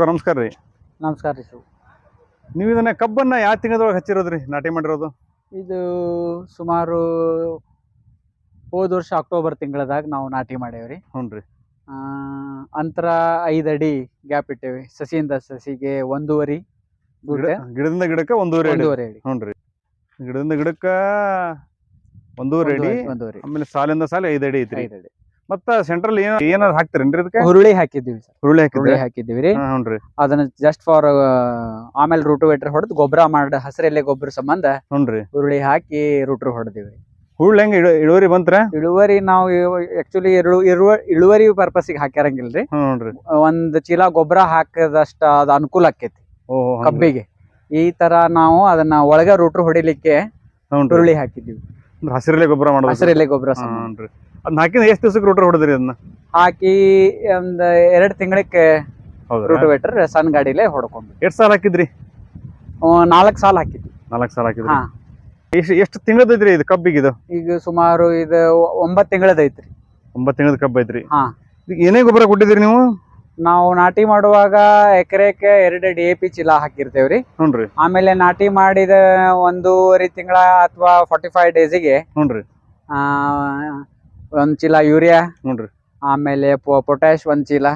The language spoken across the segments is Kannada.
ನಮಸ್ಕಾರ ರೀ. ನಮಸ್ಕಾರ ರೀ ಸರ್. ನೀವು ಇದನ್ನ ಕಬ್ಬನ್ನ ಯಾವ ತಿಂಗಳದೊಳಗೆ ಹಚ್ಚಿರೋದ್ರಿ ನಾಟಿ ಮಾಡಿರೋದು? ಇದು ಸುಮಾರು ಹೋದ ವರ್ಷ ಅಕ್ಟೋಬರ್ ತಿಂಗಳದಾಗ ನಾವು ನಾಟಿ ಮಾಡೇವ್ರಿ. ಹ್ಞೂ ರೀ. ಅಂತರ 5 ಅಡಿ ಗ್ಯಾಪ್ ಇಟ್ಟೇವಿ. ಸಸಿಯಿಂದ ಸಸಿಗೆ 1.5 ಗಿಡದಿಂದ ಗಿಡಕ್ಕೆ 1.5 ಅಡಿ. ಹ್ಞೂ ರೀ. ಗಿಡದಿಂದ ಗಿಡಕ್ಕೆ 1.5 ಅಡಿ. ಆಮೇಲೆ ಸಾಲಿಂದ ಸಾಲಿ 5 ಅಡಿ ಐತ್ರಿ. 5 ಅಡಿ. ಮತ್ತ ಸೆಂಟ್ರಲ್ ಏನಾದ್ರು ಹಾಕ್ತಿರೇನ್ರಿ ಇದಕ್ಕೆ? ಹುರುಳಿ ಹಾಕಿದ್ದೀವಿ ಸರ್. ಹುರುಳಿ ಹಾಕಿದ್ದೀವಿ ರೀ. ಹ್ಞೂ ರೀ. ಅದನ್ನ ಜಸ್ಟ್ ಫಾರ್ ಆಮೇಲೆ ರೂಟೋವೇಟರ್ ಹೊಡೆದು ಗೊಬ್ಬರ ಮಾಡಿ ಹಸಿರೆಲೆ ಗೊಬ್ಬರ ಸಂಬಂಧ ಹ್ಞೂ ರೀ ಹುರುಳಿ ಹಾಕಿ ರೂಟ್ರು ಹೊಡೆದಿವಿ. ಹುರುಳಿ ಹೆಂಗೆ ಇಳುವರಿ ಬಂತ್ರ? ಇಳುವರಿ ನಾವು ಆಕ್ಚುಲಿ ಇಳುವರಿ ಪರ್ಪಸ್ಗೆ ಹಾಕ್ಯಾರಂಗಿಲ್ರಿ. ಹ್ಞೂ ರೀ. ಒಂದ್ ಚೀಲ ಗೊಬ್ಬರ ಹಾಕದಷ್ಟ ಅದ ಅನುಕೂಲ ಆಕೈತಿ ಕಬ್ಬಿಗೆ. ಈ ತರ ನಾವು ಅದನ್ನ ಒಳಗ ರೂಟ್ರು ಹೊಡಿಲಿಕ್ಕೆ ಹುರುಳಿ ಹಾಕಿದ್ದೀವಿ. ಹಸಿರೆಲೆ ಗೊಬ್ಬರ ಮಾಡೋದು? ಹಸಿರೆಲೆ ಗೊಬ್ಬರ. ಅದನ್ನ ಹಾಕಿದ ಎಷ್ಟು ದಿವಸಕ್ಕೆ ರೂಟ್ರ್ ಹೊಡೆದ್ರಿ? ಅದನ್ನ ಹಾಕಿ ಒಂದ್ 2 ತಿಂಗಳಿಗೆ ರೂಟೋವೇಟರ್ ಸಣ್ಣ ಗಾಡಿಲೇ ಹೊಡ್ಕೊಂಡು. ಎಷ್ಟು ಸಾಲ ಹಾಕಿದ್ರಿ? 4 ಸಾಲ ಹಾಕಿದ್ವಿ. 4 ಸಾಲ ಹಾಕಿದ್ರಿ. ಎಷ್ಟು ತಿಂಗಳದೈತ್ರಿ ಇದು ಕಬ್ಬಿಗೆ? ಇದು ಈಗ ಸುಮಾರು ಇದು 9 ತಿಂಗಳದೈತ್ರಿ. 9 ತಿಂಗಳದ ಕಬ್ಬ ಐತ್ರಿ. ಈಗ ಏನೇ ಗೊಬ್ಬರ ಕೊಟ್ಟಿದ್ರಿ ನೀವು? ನಾವು ನಾಟಿ ಮಾಡುವಾಗ ಎಕರೆಕ್ಕೆ 2 DAP ಚೀಲ ಹಾಕಿರ್ತೇವ್ರಿ. ಹ್ಞೂ. ಆಮೇಲೆ ನಾಟಿ ಮಾಡಿದ 1.5 ತಿಂಗಳ ಅಥವಾ 45 ಡೇಸಿಗೆ ಒಂದ್ ಚೀಲ ಯೂರಿಯಾ. ಹ್ಞೂ. ಆಮೇಲೆ ಪೊಟ್ಯಾಶ್ 1 ಚೀಲ.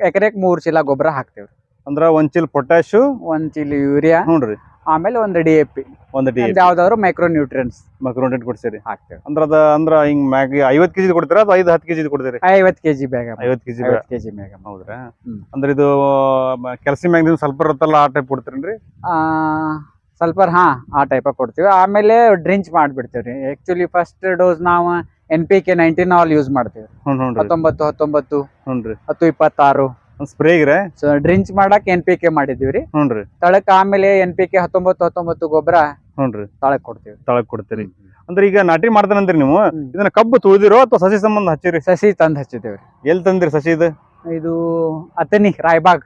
ಎಕರೆಕ್ 3 ಚೀಲ ಗೊಬ್ಬರ ಹಾಕ್ತೇವ್ರಿ. ಅಂದ್ರ 1 ಚೀಲ ಪೊಟ್ಯಾಶ್, 1 ಚೀಲ ಯೂರಿಯಾ. ಹ್ಞೂ. ಆಮೇಲೆ 1 DAP. ಯಾವ್ದಾದ್ರು ಮೈಕ್ರೋ ನ್ಯೂಟ್ರಿಯೆಂಟ್ಸ್ ಕೊಡ್ತೀರಿ. ಹಾಕ್ತೇವೆ. ಅಂದ್ರ ಹಿಂಗ್ ಮ್ಯಾಗ 50 kg ಕೊಡ್ತೀರಾ ಅಥವಾ 5-10 kg ಕೊಡ್ತೀರಿ? 50 kg ಬ್ಯಾಗ್. 50 kg bag. ಹೌದ್ರಾ? ಅಂದ್ರೆ ಇದು ಕ್ಯಾಲ್ಸಿಯಂ ಮ್ಯಾಗ್ನೀಸಿಯಂ ಸಲ್ಫರ್ ಇರುತ್ತಲ್ಲ, ಆ ಟೈಪ್ ಕೊಡ್ತೀರೇನ್ರಿ? ಸಲ್ಫರ್ ಆ ಟೈಪ್ ಕೊಡ್ತೀವಿ. ಆಮೇಲೆ ಡ್ರಿಂಚ್ ಮಾಡ್ಬಿಡ್ತೇವ್ರಿ. ಆಕ್ಚುಲಿ ಫಸ್ಟ್ ಡೋಸ್ ನಾವು NPK 19 ಆಲ್ ಯೂಸ್ ಮಾಡ್ತೇವೆ. 19 10 26 ಸ್ಪ್ರೇಗ್ರೆ. ಡ್ರಿಂಚ್ ಮಾಡಕ್ NPK ಮಾಡಿದೀವ್ರಿ. ಹ್ಞೂ. ತಳಕ್ ಆಮೇಲೆ NPK 19 ಗೊಬ್ಬರ ತಳಕ್ ಕೊಡ್ತೀರಿ. ಅಂದ್ರೆ ಈಗ ನಾಟಿ ಮಾಡ್ತಾನಂದ್ರಿ ನೀವು, ಇದನ್ನ ಕಬ್ಬು ತುಳಿದಿರೋ ಅಥವಾ ಸಸಿ ಸಂಬಂಧ ಹಚ್ಚಿರಿ? ಸಸಿ ತಂದ್ ಹಚ್ಚಿದೇವ್ರಿ. ಎಲ್ಲಿ ತಂದ್ರಿ ಸಸಿ? ಇದು ಅತನಿ ರಾಯಬಾಗ್,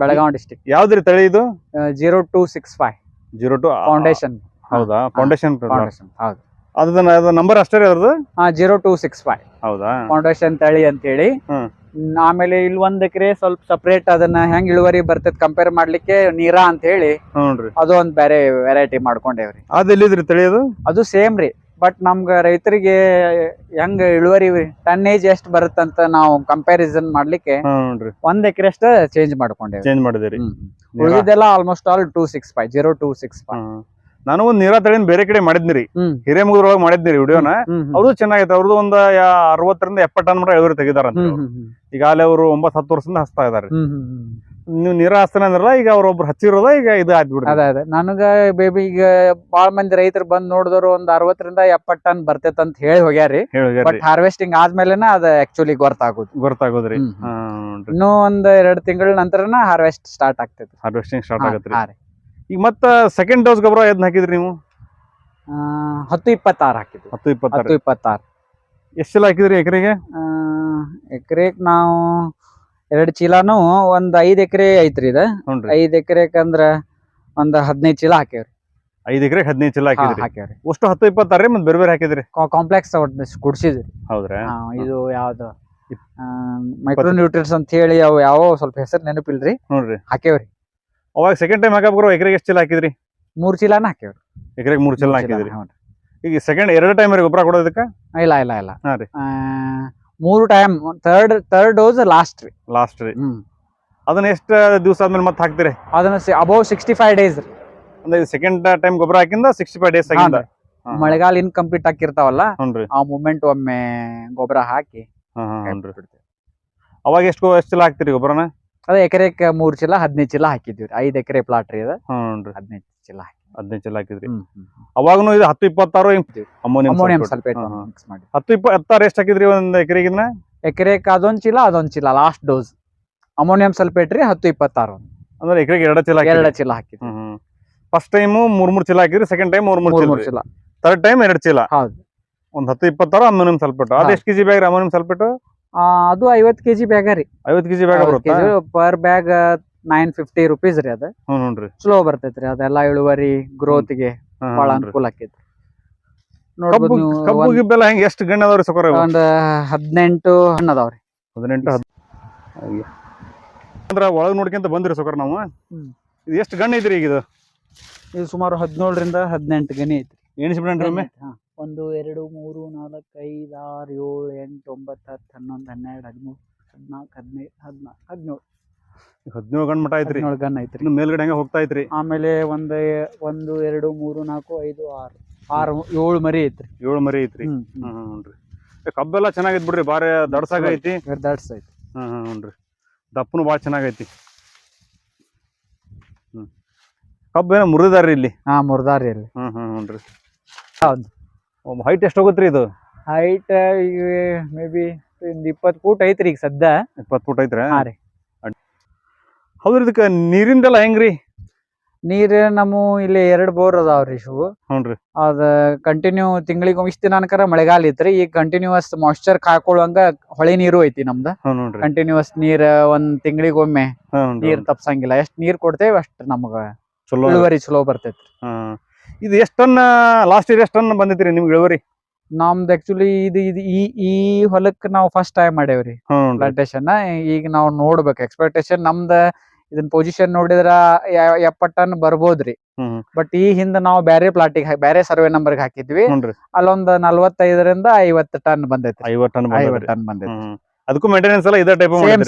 ಬೆಳಗಾವಿ ಡಿಸ್ಟಿಕ್. ಯಾವ್ದ್ರಿ ತಳಿ ಇದು? 0265. 02 ಫೌಂಡೇಶನ್. ಹೌದಾ? ಫೌಂಡೇಶನ್. ಹೌದು. ಅದ ನಂಬರ್ ಅಷ್ಟೇ ರೀ ಅವ್ರದ್ದು? 0265. ಹೌದಾ? ಫೌಂಡೇಶನ್ ತಳಿ ಅಂತ ಹೇಳಿ. ಆಮೇಲೆ ಇಲ್ಲಿ 1 ಎಕರೆ ಸ್ವಲ್ಪ ಸಪರೇಟ್ ಅದನ್ನ ಹೆಂಗ್ ಇಳುವರಿ ಬರ್ತೈತಿ ಕಂಪೇರ್ ಮಾಡ್ಲಿಕ್ಕೆ ನೀರಾ ಅಂತ ಹೇಳಿ ಅದು ಒಂದ್ ಬೇರೆ ವೆರೈಟಿ ಮಾಡ್ಕೊಂಡೇವ್ರಿ. ಅದೆಲ್ಲಿದ್ರಿ ತಳಿ? ಅದು ಸೇಮ್ ರೀ. ಬಟ್ ನಮ್ಗ ರೈತರಿಗೆ ಹೆಂಗ್ ಇಳುವರಿ ಟನ್ನೇಜ್ ಎಷ್ಟು ಬರುತ್ತಂತ ನಾವು ಕಂಪ್ಯಾರಿಸನ್ ಮಾಡ್ಲಿಕ್ಕೆ 1 ಎಕರೆ ಅಷ್ಟ ಚೇಂಜ್ ಮಾಡಿದೇರಿ. ಉಳಿದೆಲ್ಲ ಆಲ್ಮೋಸ್ಟ್ ಆಲ್ 0265. ನಾನು ಒಂದ್ ನೀರಾ ತಳಿನ ಬೇರೆ ಕಡೆ ಮಾಡಿದ್ನಿರಿ, ಹಿರೇಮುದ್ರೊಳಗೆ ಮಾಡಿದ್ನಿರಿ ವಿಡಿಯೋನ. ಅವ್ರದ್ದು ಚೆನ್ನಾಗೈತೆ. ಅವ್ರದ್ದು ಒಂದ್ 60 ರಿಂದ 70 ಟನ್ ಮಟ್ಟ ಇಳುವರಿ ತೆಗಿದಾರ. ಈಗಾಗಲೇ ಅವರು 9-10 ವರ್ಷದಿಂದ ಹಚ್ತಾ ಇದಾರೆ. ನೀವು ನೀರಾ ಹಚ್ತಾನೆ ಅಂದ್ರಲ್ಲ, ಈಗ ಅವ್ರೊಬ್ರು ಹಚ್ಚಿರೋದ ಈಗ ಇದು ಆಗ್ಬಿಡ್ರಿ. ಅದೇ ನನಗ ಬೇಬಿ ಈಗ ಬಾಳ ಮಂದಿ ರೈತರು ಬಂದ್ ನೋಡಿದವ್ರು ಒಂದ್ 60 ರಿಂದ 70 ಟನ್ ಬರ್ತೈತ್ ಅಂತ ಹೇಳಿ ಹೋಗ್ಯಾರಿ. ಬಟ್ ಹಾರ್ವೆಸ್ಟಿಂಗ್ ಆದ್ಮೇಲೆನ ಅದ ಆಕ್ಚುಲಿ ಗೊತ್ತಾಗೋದ್ರಿ. ಇನ್ನೂ ಒಂದ್ 2 ತಿಂಗಳ ನಂತರನ ಹಾರ್ವೆಸ್ಟ್ ಸ್ಟಾರ್ಟ್ ಆಗ್ತೈತಿ. ಹಾರ್ವೆಸ್ಟಿಂಗ್ ಸ್ಟಾರ್ಟ್ ಆಗತ್ರಿ. ಈಗ ಮತ್ತ ಸೆಕೆಂಡ್ ಡೋಸ್ ಗೊಬ್ಬರ ಎದ್ನ ಹಾಕಿದ್ರಿ ನೀವು? 10-26 ಹಾಕಿದ್ವಿ. 10-26. ಎಷ್ಟು ಚೀಲ ಹಾಕಿದ್ರಿ ಎಕರೆಗೆ? ಎಕರೆಗೆ ನಾವು 2 ಚೀಲಾನು ಒಂದ್ 5 ಎಕರೆ ಐತ್ರಿ ಇದ. 5 ಎಕರೆಕ್ ಅಂದ್ರ ಒಂದ್ 15 ಚೀಲ ಹಾಕ್ಯಾವ್ರಿ. 5 ಎಕರೆಗೆ 15 ಚೀಲ ಹಾಕಿದ್ರಿ. ಅಷ್ಟು 10-26 ಮತ್ತೆ ಬೇರೆ ಬೇರೆ ಹಾಕಿದ್ರಿ? ಕಾಂಪ್ಲೆಕ್ಸ್ ಕುಡ್ಸಿದ್ರಿ. ಹೌದ್ರಾ? ಇದು ಯಾವ್ದು ಮೈಕ್ರೋ ನ್ಯೂಟ್ರಿಯೆಂಟ್ಸ್ ಅಂತ ಹೇಳಿ ಯಾವ ಸ್ವಲ್ಪ ಹೆಸರು ನೆನಪಿಲ್ರಿ. ಹಾಕ್ಯಾವ್ರಿ. ಅವಾಗ ಸೆಕೆಂಡ್ ಟೈಮ್ ಹಾಕಬ್ರು ಎಕರೆಗೆ ಎಷ್ಟು ಚೀಲ ಹಾಕಿದ್ರಿ? 3 ಚೀಲಾನ ಹಾಕ್ಯಾವ್ರಿ. ಎಕರೆಗೆ 3 ಚೀಲ ಹಾಕಿದ್ರಿ. ಈಗ ಸೆಕೆಂಡ್ 2 ಟೈಮ್ ಗೊಬ್ಬರ ಕೊಡೋದಕ್ಕ? ಇಲ್ಲ. 3 ಟೈಮ್. ಥರ್ಡ್ ಡೋಸ್ ಲಾಸ್ಟ್ ರೀ. ಅದನ್ನ ಎಷ್ಟು ದಿವಸ ಆದ್ಮೇಲೆ ಮತ್ತೆ ಹಾಕ್ತಿರಿ? ಅದನ್ನ ಅಬೌವ್ 65 ಡೇಸ್ ರೀ. ಅಂದ್ರೆ ಸೆಕೆಂಡ್ ಟೈಮ್ ಗೊಬ್ಬರ ಹಾಕಿಂದ 65 ಡೇಸ್ ಆಗಿಂದ ಮಳೆಗಾಲ ಇನ್ಕಂಪ್ಲೀಟ್ ಆಗಿರ್ತಾವಲ್ಲ, ಆ ಮೂಮೆಂಟ್ ಒಮ್ಮೆ ಗೊಬ್ಬರ ಹಾಕಿ. ಅವಾಗ ಎಷ್ಟು ಚೀಲ ಹಾಕ್ತಿರಿ ಗೊಬ್ಬರನ? ಅದೇ ಎಕರೆಗೆ 3 ಚೀಲ 15 ಚೀಲ ಹಾಕಿದ್ವಿ. 5 ಎಕರೆ ಪ್ಲಾಟ್ ರೀ. 15 ಚೀಲ 15 ಚೀಲ ಹಾಕಿದ್ರಿ. ಅವಾಗನು ಇದು 10-26 ಅಮೋನಿಯಂ ಸಲ್ಫೇಟ್ ಮಿಕ್ಸ್ ಮಾಡಿ. 10-26 ಎಷ್ಟು ಹಾಕಿದ್ರಿ ಒಂದ್ ಎಕರೆಗೆ? ಎಕರೆಗೆ ಅದೊಂದ್ ಚೀಲ ಲಾಸ್ಟ್ ಡೋಸ್ ಅಮೋನಿಯಂ ಸಲ್ಫೇಟ್ ರೀ. 10-26 ಅಂದ್ರೆ ಎಕರೆಗೆ 2 ಚೀಲ ಹಾಕಿದ್ವಿ. ಫಸ್ಟ್ ಟೈಮ್ 3 ಚೀಲ ಹಾಕಿದ್ರಿ, ಸೆಕೆಂಡ್ ಟೈಮ್ 3 ಚೀಲ, ಥರ್ಡ್ ಟೈಮ್ 2 ಚೀಲ. ಹೌದು. ಒಂದ್ 10-26 ಅಮೋನಿಯಂ ಸಲ್ಫೇಟ್. ಅದು ಎಷ್ಟು ಕೆಜಿ ಬ್ಯಾಗ್ ಅಮೋನಿಯಂ ಸಲ್ಫೇಟ್? ಅದು 50 kg ಬ್ಯಾಗ ರೀ. 50 kg ಬ್ಯಾಗ್ ಬರುತ್ತೆ. ಪರ್ ಬ್ಯಾಗ್ 950 rupees ರೀ. ಅದ ಸ್ಲೋ ಬರ್ತೈತ್ರಿ. ಅದೆಲ್ಲ ಇಳುವರಿ ಗ್ರೋತ್ಗೆ ಬಹಳ ಅನುಕೂಲ ಆಕೈತಿ. ಕಬ್ಬು ಗಿಬ್ಬೆಲ್ಲ ಹೆಂಗ್ ಎಷ್ಟು ಗಣ್ಣ ಅದಾವ್ರಿ ಸೊಕರ? ಒಂದ್ 18 ಹಣ್ಣು ಅದಾವ್ರಿ. 18 ಅಂದ್ರ ಒಳಗ್ ನೋಡ್ಕೊಂತ ಬಂದಿರಿ ಸೊಕರ್ ನಾವು. ಇದು ಎಷ್ಟು ಗಣ್ಣ ಐತ್ರಿ ಈಗ ಇದು ಸುಮಾರು 17 ರಿಂದ 18 ಗಣಿ ಐತ್ರಿ. ಎಣಿಸ್ಬಿಡ್ರಿ ಒಮ್ಮೆ. 1 2 3 4 5 6 7 8 9 10 11 12 13 14 15 16 17 17 ಗಂಡ ಮಟ ಐತ್ರಿ. 17 ಗನ್ ಐತ್ರಿ. ಇನ್ನು ಮೇಲ್ಗಡೆ ಹಂಗ ಹೋಗ್ತಾ ಐತ್ರಿ. ಆಮೇಲೆ 1 2 3 4 5 6 7 ಮರಿ ಐತ್ರಿ. 7 ಮರಿ ಐತ್ರಿ. ಹ್ಞೂನ್ರಿ. ಕಬ್ಬೆಲ್ಲ ಚೆನ್ನಾಗೈತಿ ಬಿಡ್ರಿ, ಬಾರಿ ದಡ್ಸಾಗ ಐತಿ. ದಡ್ಸ್ ಐತಿ. ಹ್ಞೂನ್ರಿ. ದಪ್ಪನು ಭಾಳ ಚೆನ್ನಾಗೈತಿ. ಕಬ್ಬು ಏನೋ ಮುರಿದಾರ್ರಿ ಇಲ್ಲಿ. ಮುರ್ದಾರಿ ಇಲ್ಲಿ. ಹ್ಞೂನ್ರಿ. ಹೌದು. ಹೈಟ್ ಎಷ್ಟು ಹೋಗುತ್ತೆ ಇದು? ಹೈಟ್ ಈಗ ಮೇ ಬಿ 20 ಫೂಟ್ ಐತ್ರಿ ಈಗ ಸದ್ಯ. 20 ಫೂಟ್ ಐತ್ರಿ. ಹಾ ರೀ. ಹೌದ್ರಿ. ಇದಕ್ಕೆ ನೀರಿಂದೆಲ್ಲ ಹೆಂಗ್ರಿ? ನೀರ್ ನಮ್ಮ ಇಲ್ಲಿ 2 ಬೋರ್ ಅದಾವ್ರಿ ಶಿವು. ಹ್ಞೂನ್ರಿ. ಅದ ಕಂಟಿನ್ಯೂ ತಿಂಗಳಿಗೆ ಇಷ್ಟ ದಿನ ಅನ್ಕರ ಮಳೆಗಾಲ ಐತ್ರಿ. ಈಗ ಕಂಟಿನ್ಯೂಸ್ ಮಾಯಿಶ್ಚರ್ ಕಾಕೊಳ್ಳುವಂಗ ಹೊಳೆ ನೀರು ಐತಿ ನಮ್ದ. ಕಂಟಿನ್ಯೂಸ್ ನೀರ್ 1 ತಿಂಗಳಿಗೊಮ್ಮೆ ನೀರ್ ತಪ್ಸಂಗಿಲ್ಲ. ಎಷ್ಟ್ ನೀರ್ ಕೊಡ್ತೇವೆ ಅಷ್ಟ್ ನಮಗ ಇಳುವರಿ ಚಲೋ ಬರ್ತೈತ್ರಿ. ಇದು ಎಷ್ಟ್ ಟನ್ ಲಾಸ್ಟ್ ಇಯರ್ ಎಷ್ಟ್ ಟನ್ ಬಂದೈತ್ರಿ ನಿಮ್ಗೆ ಇಳುವರಿ? ನಮ್ದು ಆಕ್ಚುಲಿ ಇದು ಈ ಹೊಲಕ್ ನಾವು ಫಸ್ಟ್ ಟೈಮ್ ಮಾಡೇವ್ರಿ ಪ್ಲಾಂಟೇಶನ್. ಈಗ ನಾವು ನೋಡ್ಬೇಕು ಎಕ್ಸ್ಪೆಕ್ಟೇಷನ್ ನಮ್ದ ಇದನ್ ಪೊಸಿಷನ್ ನೋಡಿದ್ರ 70 ಟನ್ ಬರ್ಬೋದ್ರಿ. ಬಟ್ ಈ ಹಿಂದ ನಾವು ಬ್ಯಾರೆ ಪ್ಲಾಟಿಗೆ ಬ್ಯಾರೆ ಸರ್ವೆ ನಂಬರ್ಗೆ ಹಾಕಿದ್ವಿ. ಅಲ್ಲೊಂದ್ 45 ರಿಂದ 50 ಟನ್ ಬಂದೈತಿ. 50 ಟನ್ ಬಂದೈತಿ. ಅದಕ್ಕೂ ಮೇಂಟೆನೆನ್ಸ್ ಎಲ್ಲ ಇದೇ ಟೈಪ್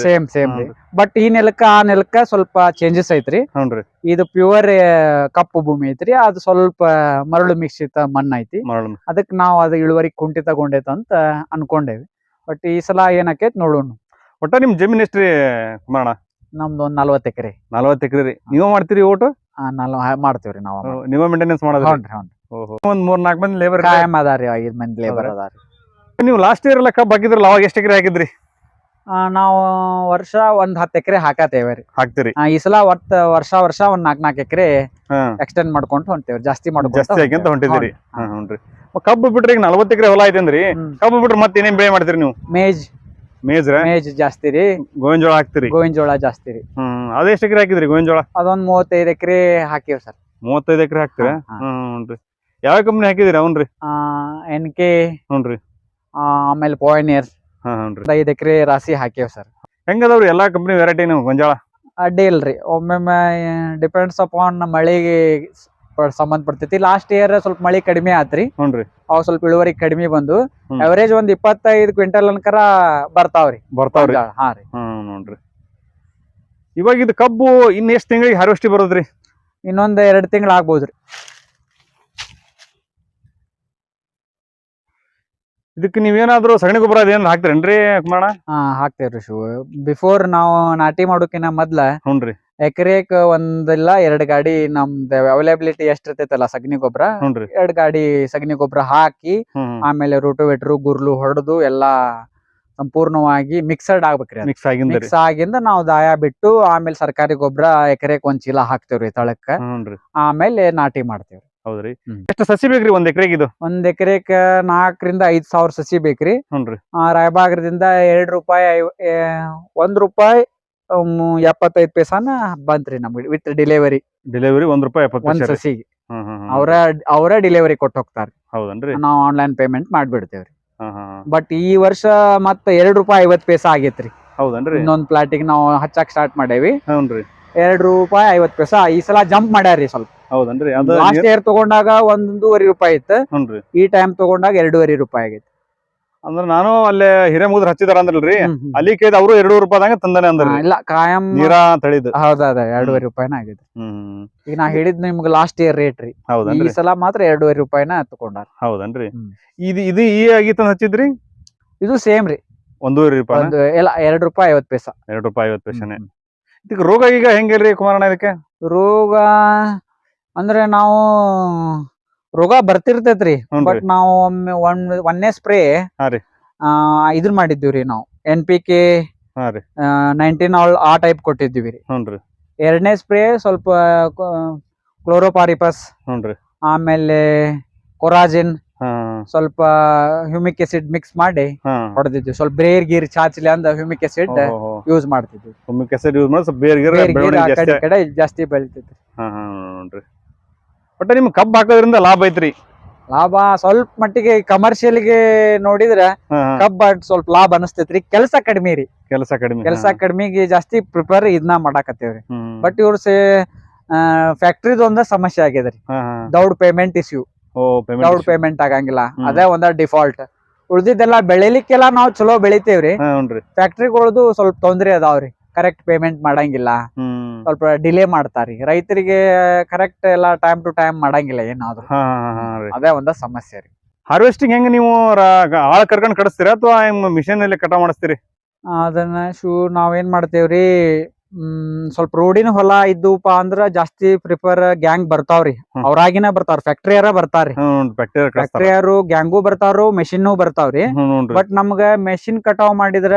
ಸೇಮ್ ರೀ. ಬಟ್ ಈ ನೆಲಕ್ಕ ಆ ನೆಲಕ್ಕ ಸ್ವಲ್ಪ ಚೇಂಜಸ್ ಐತ್ರಿ. ಇದು ಪ್ಯೂರ್ ಕಪ್ಪು ಭೂಮಿ ಐತ್ರಿ. ಅದು ಸ್ವಲ್ಪ ಮರಳು ಮಿಶ್ರಿತ ಮಣ್ಣು ಐತಿ. ಅದಕ್ಕೆ ನಾವು ಅದು ಇಳುವರಿ ಕುಂಠಿತಗೊಂಡೈತ ಅಂತ ಅನ್ಕೊಂಡೇವಿ. ಬಟ್ ಈ ಸಲ ಏನಾಕೈತಿ ನೋಡೋಣ. ಒಟ್ಟ ನಿಮ್ ಜಮೀನ್ ಎಷ್ಟ್ರಿ ಕುಮಾರಣ್ಣ? ನಮ್ದು ಒಂದ್ 40 ಎಕರೆ. 40 ಎಕರೆ ರೀ. ನೀವ ಮಾಡ್ತೀರಿ ಓಟು? ಮಾಡ್ತೇವ್ರಿ ನಾವು. ನೀವ ಮೇಂಟೆನೆನ್ಸ್ ಮಾಡೋದ್ರಿ? ಒಂದ್ 3-4 ಮಂದಿ ಲೇಬರ್ ಕಾಯಂ ಅದಾರಿ. 5 ಮಂದಿ ಲೇಬರ್ ಅದಾರಿ. ನೀವು ಲಾಸ್ಟ್ ಇಯರ್ ಎಲ್ಲ ಕಬ್ಬ್ ಹಾಕಿದ್ರಲ್ಲ, ಅವಾಗ ಎಷ್ಟು ಎಕರೆ ಹಾಕಿದ್ರಿ? ನಾವು ವರ್ಷ ಒಂದ್ 10 ಎಕರೆ ಹಾಕತೇವ್ರಿ. ಹಾಕ್ತಿರಿ? ಈ ಸಲ ವರ್ಷ ಒಂದ್ 4 ಎಕರೆ ಎಕ್ಸ್ಟೆಂಡ್ ಮಾಡ್ಕೊಂಡು ಹೊಂಟೇವ್ರಿ. ಜಾಸ್ತಿ ಹಾಕ್ಯಂತ ಹೊಂಟಿದ್ರಿ. ಕಬ್ಬು ಬಿಟ್ರಿ ಈಗ 40 ಎಕರೆ ಹೊಲ ಐತಂದ್ರಿ. ಕಬ್ಬು ಬಿಟ್ರಿ ಮತ್ತೆ ಏನೇನ್ ಬೆಳೆ ಮಾಡ್ತೀರಿ ನೀವು? ಮೇಜ್ ಜಾಸ್ತಿ ರೀ. ಗೋವಿನ ಜೋಳ ಹಾಕ್ತಿರಿ? ಗೋವಿನ ಜೋಳ ಜಾಸ್ತಿ ರೀ. ಅದ ಎಷ್ಟು ಎಕರೆ ಹಾಕಿದ್ರಿ ಗೋವಿನ ಜೋಳ? ಅದೊಂದ್ 35 ಎಕರೆ ಹಾಕಿವ್ ಸರ್. 35 ಎಕರೆ ಹಾಕ್ತಿರ? ಯಾವ ಕಂಪ್ನಿ ಹಾಕಿದಿರಿ ಅವನ್ರಿ? NK. ಹ್ಞೂನ್ರಿ. ಆಮೇಲೆ ಪಾಯನಿಯರ್. 5 ಎಕರೆ ರಾಸಿ ಹಾಕಿವ್ ಸರ್. ಹೆಂಗದವ್ರಿ ಎಲ್ಲಾ ಕಂಪ್ನಿ ವೆರೈಟಿ ನೀವು ಗೊಂಜಾಳ? ಅಡ್ಡಿ ಇಲ್ರಿ. ಒಮ್ಮೊಮ್ಮೆ ಡಿಪೆಂಡ್ಸ್ ಅಪಾನ್ ಮಳೆಗೆ ಸಂಬಂಧ ಪಡ್ತೈತಿ. ಲಾಸ್ಟ್ ಇಯರ್ ಸ್ವಲ್ಪ ಮಳಿ ಕಡಿಮೆ ಆತ್ರಿ. ಅವಾಗ ಸ್ವಲ್ಪ ಇಳುವರಿ ಕಡಿಮೆ ಬಂದು ಅವರೇಜ್ ಒಂದ್ 25 ಕ್ವಿಂಟಲ್ ಅನ್ಕರ ಬರ್ತಾವ್ರಿ. ಹಾ ರೀ. ನೋಡ್ರಿ. ಇವಾಗ ಇದು ಕಬ್ಬು ಇನ್ ಎಷ್ಟ್ ತಿಂಗಳಿಗೆ ಹಾರ್ವೆಸ್ಟ್ ಬರೋದ್ರಿ? ಇನ್ನೊಂದ್ 2 ತಿಂಗಳು ಆಗ್ಬೋದ್ರಿ. ಇದಕ್ಕೆ ನೀವೇನಾದ್ರು ಸಗಣಿ ಗೊಬ್ಬರ ಅದೇನ್ ಹಾಕ್ತಿರೇನ್ರಿ ಕುಮಾರಣ್ಣ? ಹಾಕ್ತೇವ್ರಿ ಶಿವ. ಬಿಫೋರ್ ನಾವು ನಾಟಿ ಮಾಡೋಕಿನ ಮೊದ್ಲ ಎಕರೆಕ್ 1 ಇಲ್ಲ 2 ಗಾಡಿ ನಮ್ದು ಅವೈಲಬಿಲಿಟಿ ಎಷ್ಟ್ ಇರ್ತೈತಲ್ಲ ಸಗಣಿ ಗೊಬ್ಬರ, 2 ಗಾಡಿ ಸಗಣಿ ಗೊಬ್ಬರ ಹಾಕಿ ಆಮೇಲೆ ರೋಟೋವೇಟ್ರು ಗುರ್ಲು ಹೊಡೆದು ಎಲ್ಲಾ ಸಂಪೂರ್ಣವಾಗಿ ಮಿಕ್ಸಡ್ ಆಗ್ಬೇಕ್ರಿ. ಮಿಕ್ಸ್ ಆಗಿಂದ ನಾವು ದಾಯ ಬಿಟ್ಟು ಆಮೇಲೆ ಸರ್ಕಾರಿ ಗೊಬ್ಬರ ಎಕರೆಕ್ 1 ಚೀಲ ಹಾಕ್ತೇವ್ರಿ ತಳಕ್ಕ. ಆಮೇಲೆ ನಾಟಿ ಮಾಡ್ತೇವ್ರಿ. ಹೌದ್ರಿ. ಎಷ್ಟು ಸಸಿ ಬೇಕ್ರಿ 1 ಎಕರೆಗೆ? ಇದು 1 ಎಕರೆಕ್ 4 ರಿಂದ 5 ಸಾವಿರ ಸಸಿ ಬೇಕ್ರಿ. ರಾಯಬಾಗದಿಂದ ₹2 ₹1 75 ಪೈಸಾನ ಬಂತ್ರಿ ನಮ್ಗೆ ವಿತ್ ಡೆಲಿವರಿ. ₹1 ಸಸಿಗೆ ಅವರ ಡೆಲಿವರಿ ಕೊಟ್ಟು ಹೋಗ್ತಾರ. ಹೌದನ್ರಿ. ನಾವು ಆನ್ಲೈನ್ ಪೇಮೆಂಟ್ ಮಾಡ್ಬಿಡ್ತೇವ್ರಿ. ಬಟ್ ಈ ವರ್ಷ ಮತ್ತೆ ₹2.50 ಪೈಸಾ ಆಗೇತ್ರಿ. ಹೌದನ್ರಿ. ಇನ್ನೊಂದ್ ಪ್ಲಾಟಿಗೆ ನಾವು ಹಚ್ಚಾಕ್ ಸ್ಟಾರ್ಟ್ ಮಾಡೇವಿ. ₹2.50 ಪೈಸಾ. ಈ ಸಲ ಜಂಪ್ ಮಾಡ್ಯಾರಿ ಸ್ವಲ್ಪ. ಹೌದನ್ರಿ. ಲಾಸ್ಟ್ ಇಯರ್ ತಗೊಂಡಾಗ ₹1.50 ಇತ್ತು. ಈ ಟೈಮ್ ತಗೊಂಡಾಗ ₹2.50 ಆಗೈತಿ. ಅಂದ್ರ ನಾನು ಅಲ್ಲೇ ಹಿರೇಮುದ್ರ ಹಚ್ಚಿದಾರ ಅಂದ್ರಲ್ರಿ, ಅಲ್ಲಿ ಕೇಳಿದ ಅವರು ₹2 ತಂದಾನೆ ಅಂದ್ರಿ. ಇಲ್ಲ ಕಾಯಂ ನೀರಾ ತಳಿದ್. ಹೌದಾ ₹2.50 ಆಗೈತಿ. ಈಗ ನಾ ಹೇಳಿದ್ ನಿಮ್ಗೆ ಲಾಸ್ಟ್ ಇಯರ್ ರೇಟ್ ರೀ. ಈ ಸಲ ಮಾತ್ರ ₹2.50 ತಗೊಂಡಾರ. ಹೌದನ್ರಿ. ಇದು ಈ ಆಗಿತ್ತ ಹಚ್ಚಿದ್ರಿ? ಇದು ಸೇಮ್ ರೀ. ₹1.50 ಇಲ್ಲ ₹2.50 ಪೈಸಾ. ₹2.50 ಪೈಸಾನೆ. ಇದಕ್ಕೆ ರೋಗ ಈಗ ಹೆಂಗಿಲ್ರಿ ಕುಮಾರಣ್ಣ? ಇದಕ್ಕೆ ರೋಗ ಅಂದ್ರೆ ನಾವು ರೋಗ ಬರ್ತಿರ್ತೈತ್ರಿ. ಬಟ್ ನಾವು ಒಂದೇ ಸ್ಪ್ರೇ ಇದನ್ ಮಾಡಿದ್ದೀವ್ರಿ. ನಾವು NPK 19 ಆ ಟೈಪ್ ಕೊಟ್ಟಿದ್ದೀವಿ ರೀ. ಎರಡನೇ ಸ್ಪ್ರೇ ಸ್ವಲ್ಪ ಕ್ಲೋರೋಪಾರಿಪಸ್, ಆಮೇಲೆ ಕೊರಾಜಿನ್, ಸ್ವಲ್ಪ ಹ್ಯೂಮಿಕ್ ಆಸಿಡ್ ಮಿಕ್ಸ್ ಮಾಡಿ ಹೊಡೆದಿದ್ವಿ. ಸ್ವಲ್ಪ ಬೇರ್ ಗೀರ್ ಚಾಚಲಿ ಅಂದ ಹ್ಯೂಮಿಕ್ ಆಸಿಡ್ ಯೂಸ್ ಮಾಡ್ತಿದ್ವಿ. ಹ್ಯೂಮಿಕ್ ಆಸಿಡ್ ಯೂಸ್ ಮಾಡಿ ಬೇರ್ ಕಡೆ ಜಾಸ್ತಿ ಬೆಳಿತೈತಿ. ಒಟ್ಟ ನಿಮ್ ಕಬ್ಬು ಹಾಕೋದ್ರಿಂದ ಲಾಭ ಐತ್ರಿ. ಲಾಭ ಸ್ವಲ್ಪ ಮಟ್ಟಿಗೆ ಕಮರ್ಷಿಯಲ್ಗೆ ನೋಡಿದ್ರ ಕಬ್ಬ ಸ್ವಲ್ಪ ಲಾಭ ಅನಸ್ತೈತ್ರಿ. ಕೆಲಸ ಕಡಿಮೆ ರೀ, ಕೆಲಸ ಕಡಿಮೆಗೆ ಜಾಸ್ತಿ ಪ್ರಿಪೇರ್ ಇದನ್ನ ಮಾಡಾಕತ್ತೇವ್ರಿ. ಬಟ್ ಇವ್ರ ಫ್ಯಾಕ್ಟ್ರಿದ ಒಂದ ಸಮಸ್ಯೆ ಆಗ್ಯದ್ರಿ, ದೌಡ್ ಪೇಮೆಂಟ್ ಇಶ್ಯೂ. ದೌಡ್ ಪೇಮೆಂಟ್ ಆಗಂಗಿಲ್ಲ, ಅದೇ ಒಂದ ಡಿಫಾಲ್ಟ್. ಉಳ್ದಿದ್ದೆಲ್ಲ ಬೆಳಿಲಿಕ್ಕೆಲ್ಲ ನಾವ್ ಚಲೋ ಬೆಳಿತೇವ್ರಿ. ಫ್ಯಾಕ್ಟ್ರಿಗಳದು ಸ್ವಲ್ಪ ತೊಂದ್ರೆ ಅದಾವ್ರಿ, ಕರೆಕ್ಟ್ ಪೇಮೆಂಟ್ ಮಾಡಂಗಿಲ್ಲ, ಸ್ವಲ್ಪ ಡಿಲೇ ಮಾಡ್ತಾರಿ. ರೈತರಿಗೆ ಕರೆಕ್ಟ್ ಎಲ್ಲ ಟೈಮ್ ಟು ಟೈಮ್ ಮಾಡಂಗಿಲ್ಲ ಏನಾದ್ರು, ಅದೇ ಒಂದ ಸಮಸ್ಯೆ ರೀ. ಹಾರ್ವೆಸ್ಟಿಂಗ್ ಹೆಂಗ ನೀವು ಆಳ ಕರ್ಕೊಂಡ್ ಕಡಿಸ್ತೀರಾ ಅಥವಾ ಮಿಷನ್ ಅಲ್ಲಿ ಕಟಾವ್ ಮಾಡಿಸ್ತೀರಿ? ಅದನ್ನ ನಾವೇನ್ ಮಾಡ್ತೇವ್ರಿ, ಸ್ವಲ್ಪ ರೋಡಿನ ಹೊಲ ಇದ್ದುಪ ಅಂದ್ರ ಜಾಸ್ತಿ ಪ್ರಿಫರ್ ಗ್ಯಾಂಗ್ ಬರ್ತಾವ್ರಿ. ಅವ್ರಾಗಿನ ಬರ್ತಾವ್ರಿ, ಫ್ಯಾಕ್ಟ್ರಿಯರ ಬರ್ತಾರ್ರಿ. ಫ್ಯಾಕ್ಟ್ರಿಯರು ಗ್ಯಾಂಗು ಬರ್ತಾವ್ರು, ಮೆಷಿನ್ ಬರ್ತಾವ್ರಿ. ಬಟ್ ನಮ್ಗ ಮೆಷಿನ್ ಕಟಾವ್ ಮಾಡಿದ್ರ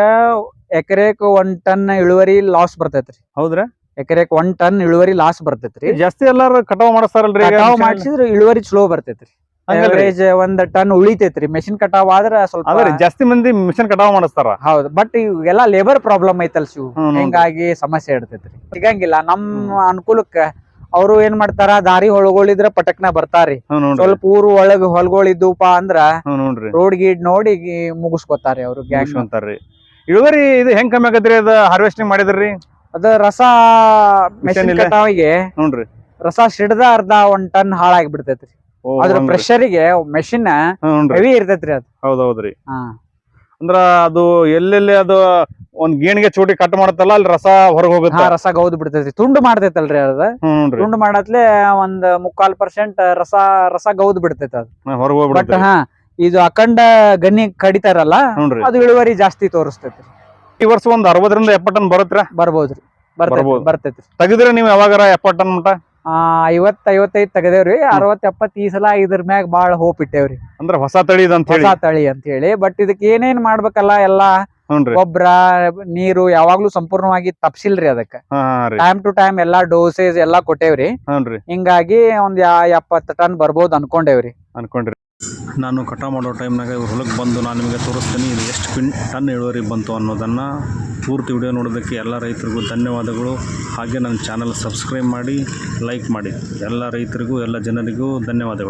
ಎಕರೆಕ್ 1 ಟನ್ ಇಳುವರಿ ಲಾಸ್ ಬರ್ತೈತ್ರಿ. ಹೌದ್ರಾ? ಎಕರೆಕ್ 1 ಟನ್ ಇಳುವರಿ ಲಾಸ್ ಬರ್ತೈತ್ರಿ. ಜಾಸ್ತಿ ಎಲ್ಲಾರು ಕಟಾವ್ ಮಾಡಿಸ್ತಾರಲ್ರಿ, ಕಟಾವ್ ಮಾಡಿಸಿದ್ರ ಇಳುವರಿ ಚಲೋ ಬರ್ತೈತ್ರಿ. Average 1 ton ಉಳಿತೈತ್ರಿ. ಮೆಷಿನ್ ಕಟಾವ್ ಆದ್ರ ಸ್ವಲ್ಪ ಜಾಸ್ತಿ ಮಂದಿ ಮಿಷನ್ ಕಟಾವ್ ಮಾಡಿಸ್ತಾರ. ಹೌದು, ಬಟ್ ಇವೆಲ್ಲಾ ಲೇಬರ್ ಪ್ರಾಬ್ಲಮ್ ಐತಲ್ ಶಿವ್, ಹಿಂಗಾಗಿ ಸಮಸ್ಯೆ ಇರ್ತೈತ್ರಿ. ಸಿಗಂಗಿಲ್ಲ ನಮ್ ಅನುಕೂಲಕ್ಕ. ಅವ್ರು ಏನ್ ಮಾಡ್ತಾರ, ದಾರಿ ಹೊಳಗಳಿದ್ರ ಪಟಕ್ನ ಬರ್ತಾರಿ. ಸ್ವಲ್ಪ ಊರು ಒಳಗ್ ಹೊಲ್ಗಳಿದ್ದುಪ ಅಂದ್ರ ರೋಡ್ ಗೀಡ್ ನೋಡಿ ಮುಗಿಸ್ಕೊತಾರಿ ಅವ್ರು ಗ್ಯಾಂಗ್ ಅಂತಾರ್ರಿ. ಇಳುವರಿ ಇದು ಹೆಂಗ್ ಕಮ್ಮಿ ಆಗತ್ರಿ ಅದ ಹಾರ್ವೆಸ್ಟಿಂಗ್ ಮಾಡಿದ್ರಿ? ಅದ ರಸ ಮೆಷಿನ್ ಕಟಾವಿಗೆ ರಸ ಸಿಡ್ದ ಅರ್ಧ 1 ಟನ್ ಹಾಳಾಗಿ ಬಿಡ್ತೈತ್ರಿ. ಅದ್ರ ಪ್ರೆಷರ್ಗೆ ಮೆಷಿನ್ ಹೆವಿ ಇರ್ತೈತ್ರಿ ಅದು. ಹೌದೌದ್ರಿ. ಅಂದ್ರ ಅದು ಎಲ್ಲೆಲ್ಲಿ ಅದು ಒಂದ್ ಗೇಣಿಗೆ ಚೋಟಿ ಕಟ್ ಮಾಡತ್ತಲ್ಲ, ಅಲ್ಲಿ ರಸ ಹೊರಗೆ ಹೋಗುತ್ತೆ. ರಸ ಗೌದ್ ಬಿಡ್ತೈತಿ, ತುಂಡು ಮಾಡ್ತೈತಲ್ರಿ ಅದ. ತುಂಡು ಮಾಡತ್ಲೆ 1.25% ರಸ ಗೌದ್ ಬಿಡ್ತೈತಿ ಅದು ಹೊರಗೆ. ಬಟ್ ಇದು ಅಖಂಡ ಗನಿ ಕಡಿತಾರಲ್ಲ, ಅದು ಇಳುವರಿ ಜಾಸ್ತಿ ತೋರಿಸ್ತೈತಿ. ಈ ವರ್ಷ ಒಂದ್ 60 ರಿಂದ 70 ಟನ್ ಬರುತ್ತಾ? ಬರ್ಬೋದ್ರಿ, ಬರ್ತೈತ್ರಿ. ತೆಗೆದ್ರೆ ನೀವ್ ಯಾವಾಗಾರ 70 ಟನ್ ಮಟ? 50-55 ತೆಗದೇವ್ರಿ. 60-70 ಈ ಸಲ ಇದ್ರ ಮ್ಯಾಗ ಬಾಳ ಹೋಪ್ ಇಟ್ಟೇವ್ರಿ. ಅಂದ್ರ ಹೊಸ ತಳಿ ಅಂತ ಹೇಳಿ. ಬಟ್ ಇದಕ್ಕೆ ಏನೇನ್ ಮಾಡ್ಬೇಕಲ್ಲ, ಎಲ್ಲಾ ಗೊಬ್ಬರ ನೀರು ಯಾವಾಗ್ಲೂ ಸಂಪೂರ್ಣವಾಗಿ ತಪ್ಸಿಲ್ರಿ. ಅದಕ್ಕ ಟೈಮ್ ಟು ಟೈಮ್ ಎಲ್ಲಾ ಡೋಸೇಜ್ ಎಲ್ಲಾ ಕೊಟ್ಟೇವ್ರಿ. ಹಿಂಗಾಗಿ ಒಂದ್ 70 ಟನ್ ಬರ್ಬೋದು ಅನ್ಕೊಂಡೇವ್ರಿ. ನಾನು ಕಟಾವ್ ಮಾಡೋ ಟೈಮ್ನಾಗ ಇವ್ರ ಹೊಲಕ್ಕೆ ಬಂದು ನಾನು ನಿಮಗೆ ತೋರಿಸ್ತೀನಿ ಇದು ಎಷ್ಟು ಟನ್ ಇಳುವರಿ ಬಂತು ಅನ್ನೋದನ್ನು. ಪೂರ್ತಿ ವಿಡಿಯೋ ನೋಡೋದಕ್ಕೆ ಎಲ್ಲ ರೈತರಿಗೂ ಧನ್ಯವಾದಗಳು. ಹಾಗೆ ನನ್ನ ಚಾನಲ್ ಸಬ್ಸ್ಕ್ರೈಬ್ ಮಾಡಿ, ಲೈಕ್ ಮಾಡಿ. ಎಲ್ಲ ರೈತರಿಗೂ ಎಲ್ಲ ಜನರಿಗೂ ಧನ್ಯವಾದಗಳು.